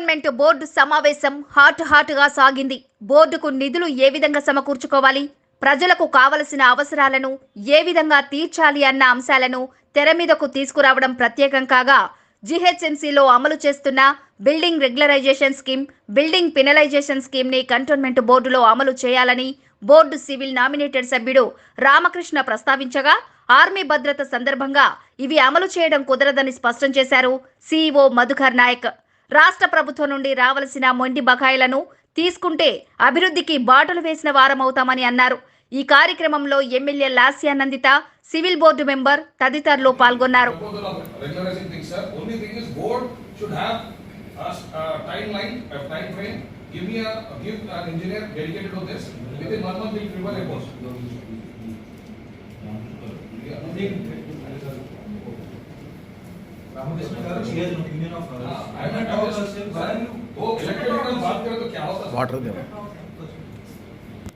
Cantonment board సమావేశం హాట్గా సాగింది. బోర్డుకు నిధులు ఏ విధంగా సమకూర్చుకోవాలి, ప్రజలకు కావలసిన అవసరాలను ఏ విధంగా తీర్చాలి అన్న అంశాలను తెర మీదకు తీసుకురావడం ప్రత్యేకం కాగా, జీహెచ్ఎంసీలో అమలు చేస్తున్న building regularization scheme, building penalization scheme ని కంటోన్మెంట్ బోర్డులో అమలు చేయాలని బోర్డు సివిల్ నామినేటెడ్ సభ్యుడు రామకృష్ణ ప్రస్తావించగా, ఆర్మీ భద్రత సందర్భంగా ఇవి అమలు చేయడం కుదరదని స్పష్టం చేశారు సీఈఓ మధుకర్ నాయక్. రాష్ట్ర ప్రభుత్వం నుండి రావాల్సిన మొండి బకాయిలను తీసుకుంటే అభివృద్ధికి బాటలు వేసిన వారమవుతామని అన్నారు. ఈ కార్యక్రమంలో MLA Lasya Nanditha, civil board member తదితరులు పాల్గొన్నారు. वाटर